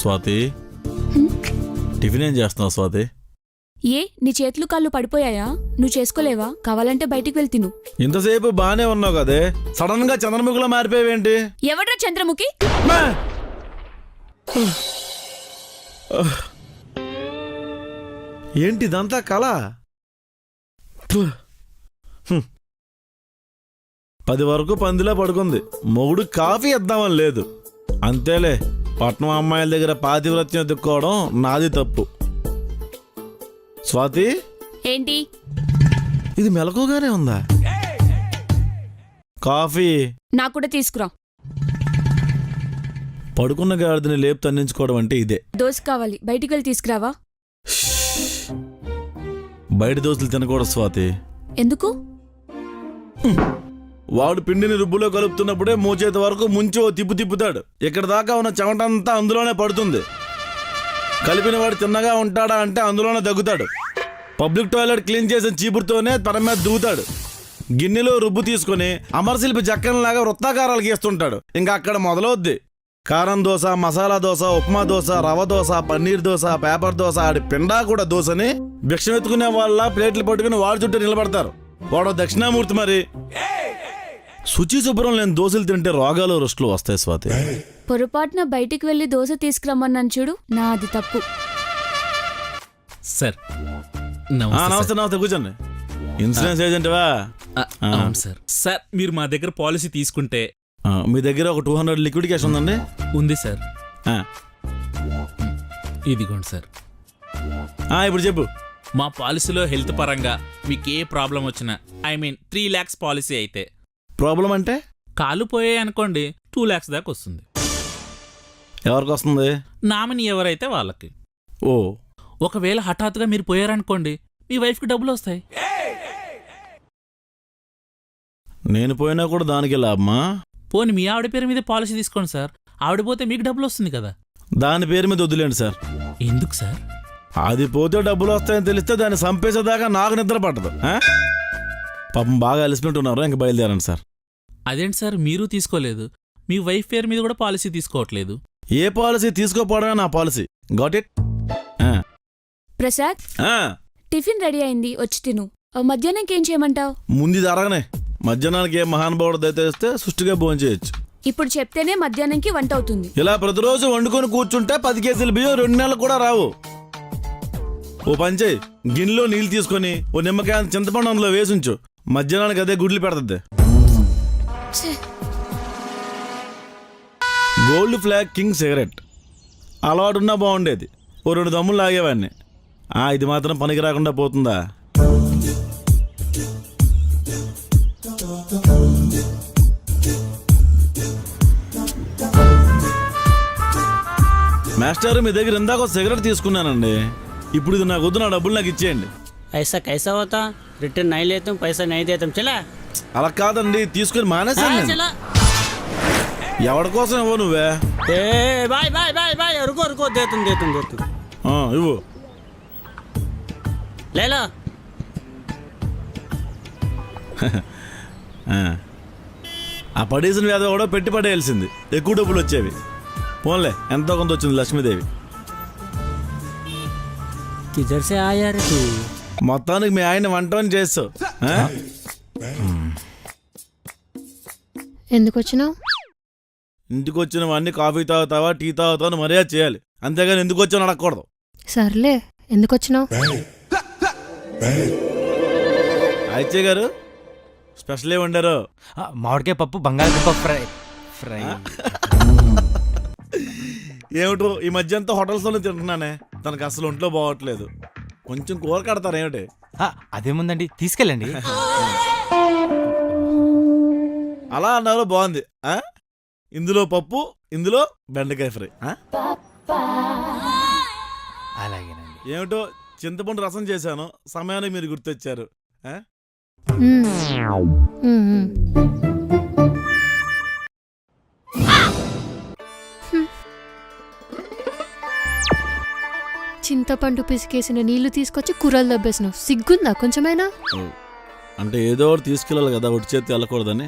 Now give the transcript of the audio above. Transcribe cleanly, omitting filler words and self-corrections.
Swathi, tiffin ఏం చేస్తున్నావు స్వాతి? ఏ నీ చేతులు కాళ్ళు పడిపోయాయా? నువ్వు చేసుకోలేవా? కావాలంటే బయటికి వెళ్తి. నువ్వు ఇంతసేపు బానే ఉన్నావు కదే, సడన్ గా చంద్రముఖిలో మారిపోయావేంటి? ఎవడ్రా చంద్రముఖి? ఏంటి ఇదంతా కళ? 10 వరకు పందిలా పడుకుంది, మొగుడు కాఫీ ఇద్దామని లేదు. అంతేలే, పట్నం అమ్మాయిల దగ్గర పాతివ్రత్యం ఎత్తుక్కోవడం నాది తప్పు. స్వాతి, ఏంటి ఇది మెలకుగానే ఉందా? కాఫీ నాకు కూడా తీసుకురా. పడుకున్న గాడిదని లేపు తన్నించుకోవడం అంటే ఇదే. దోశ కావాలి, బయటికి వెళ్ళి తీసుకురావా? బయట దోశలు తినకూడదు స్వాతి. ఎందుకు? వాడు పిండిని రుబ్బులో కలుపుతున్నప్పుడే మోచేతి వరకు ముంచి ఓ తిప్పుతాడు. ఇక్కడ దాకా ఉన్న చెమటంతా అందులోనే పడుతుంది. కలిపిన వాడు తిన్నగా ఉంటాడా అంటే అందులోనే దగ్గుతాడు. పబ్లిక్ టాయిలెట్ క్లీన్ చేసిన చీపురుతోనే తన మీద దూతాడు. గిన్నెలో రుబ్బు తీసుకుని అమరశిల్పి జక్కనలాగా వృత్తాకారాలు గీస్తుంటాడు. ఇంకా అక్కడ మొదలవుద్ది. కారం దోశ, మసాలా దోశ, ఉప్మా దోశ, రవ దోశ, పన్నీర్ దోశ, పేపర్ దోశ, ఆడి పిండా కూడా దోశని భిక్షం ఎత్తుకునే వాళ్ళ ప్లేట్లు పట్టుకుని వాడి చుట్టూ నిలబడతారు. వాడు దక్షిణామూర్తి. మరి శుచి శుభ్రం లేని దోశలు తింటే రోగాలు రుష్టులు వస్తాయి స్వాతి. పొరపాటున బయటికి వెళ్ళి దోశ తీసుకురమ్మన్నాను చూడు, నాది తప్పు. సార్ నమస్తే. నమస్తే, కూర్చోండి. ఇన్సూరెన్స్ ఏజెంట్వా? అవును సార్. సార్ మీరు మా దగ్గర పాలసీ తీసుకుంటే మీ దగ్గర ఒక 200 లిక్విడ్ క్యాష్ ఉందండి? ఉంది సార్. ఇదిగోండి సార్. ఇప్పుడు చెప్పు. మా పాలసీలో హెల్త్ పరంగా మీకు ఏ ప్రాబ్లం వచ్చినా, ఐ మీన్ 3 lakhs పాలసీ అయితే. ప్రాబ్లం అంటే? కాలు పోయాయి అనుకోండి 2 lakhs దాకా వస్తుంది. ఎవరికి వస్తుంది? నామినీ ఎవరైతే వాళ్ళకి. ఓ, ఒకవేళ హఠాత్తుగా మీరు పోయారనుకోండి మీ వైఫ్కి డబ్బులు వస్తాయి. నేను పోయినా కూడా దానికి లాభమా? పోనీ మీ ఆవిడ పేరు మీద పాలసీ తీసుకోండి సార్. ఆవిడ పోతే మీకు డబ్బులు వస్తుంది కదా. దాని పేరు మీద వద్దులేండి సార్. ఎందుకు సార్? అది పోతే డబ్బులు వస్తాయని తెలిస్తే దాన్ని చంపేసేదాకా నాకు నిద్ర పట్టదు. పాపం బాగా అలసినట్టున్నారు, ఇంక బయలుదేరండి సార్. అదేంటి సార్, మీరు తీసుకోలేదు, మీ వైఫ్ పేరు మీద కూడా పాలసీ తీసుకోవట్లేదు. ఏ పాలసీ తీసుకోపోవడమే నా policy. Got it? Prasad, tiffin ready అయింది, వచ్చి తిను. మధ్యాహ్నంకి ఏం చేయమంటావు? ముందు ఇది అరగనే. మధ్యాహ్నానికి ఏ మహానుభావుడు దయచేస్తే సుష్టిగా భోజనం చేయొచ్చు. ఇప్పుడు చెప్తేనే మధ్యాహ్నంకి వంట అవుతుంది. ఇలా ప్రతిరోజు వండుకొని కూర్చుంటే 10 కేజీల బియ్యం 2 నెలలు కూడా రావు. ఓ పంచే, గిన్నెలో నీళ్ళు తీసుకొని ఓ నిమ్మకాయ చింతపండు అందులో వేసుంచు. మధ్యాహ్నానికి అదే గుడ్లు పెడుతుంది. గోల్డ్ ఫ్లాగ్ కింగ్ సిగరెట్ అలవాటున్నా బాగుండేది. ఓ 2 దమ్ములు లాగేవాడిని. ఇది మాత్రం పనికి రాకుండా పోతుందా? మాస్టర్, మీ దగ్గర ఇందాక ఒక సిగరెట్ తీసుకున్నానండి. ఇప్పుడు ఇది నాకు వద్దు, నా డబ్బులు నాకు ఇచ్చేయండి. ऐसा कैसा होता? रिटर्न नहीं लेते पैसा नहीं देते चला. అలా కాదండి, తీసుకుని మానేసాను. चला ఎవరి కోసం ఇవ్వ నువ్వే? ए बाय बाय बाय बाय रुको रुको दे तुम ఇవ్వు. ले लो. ఆ పడేసిన వ్యాధి కూడా పెట్టి పడేయాల్సింది, ఎక్కువ డబ్బులు వచ్చేవి. పోన్లే, ఎంతో కొంత వచ్చింది లక్ష్మీదేవి. किधर से आया रे तू? మొత్తానికి మీ ఆయన వంటని చేస్తావు. ఎందుకు వచ్చినావు? ఇంటికి వచ్చినవన్నీ కాఫీ తాగుతావా, టీ తాగుతావా మర్యాద చేయాలి. అంతేగాని ఎందుకు వచ్చావు అడగకూడదు. సర్లే, ఎందుకు వచ్చినావు? అయ్యే గారు స్పెషల్ ఏ వండారు? మామిడికాయ పప్పు, బంగాళదుంప ఫ్రై. ఏమిటో ఈ మధ్య అంతా హోటల్స్లోనే తింటున్నానే, తనకు అసలు ఒంట్లో బాగోట్లేదు. కొంచెం కూర కడతారు ఏమిటి? అదేముందండి, తీసుకెళ్ళండి. అలా అన్నారు, బాగుంది. ఇందులో పప్పు, ఇందులో బెండకాయ ఫ్రై. అలాగేనండి. ఏమిటో చింతపండు రసం చేశాను, సమయానికి మీరు గుర్తొచ్చారు. చింతపండు పిసికేసిన నీళ్లు తీసుకొచ్చి కూరలు దబ్బేసినావు. సిగ్గుందా కొంచెమైనా? అంటే ఏదో ఒకటి తీసుకెళ్ళాలి కదా, ఒట్టి చేతి వెళ్ళకూడదని.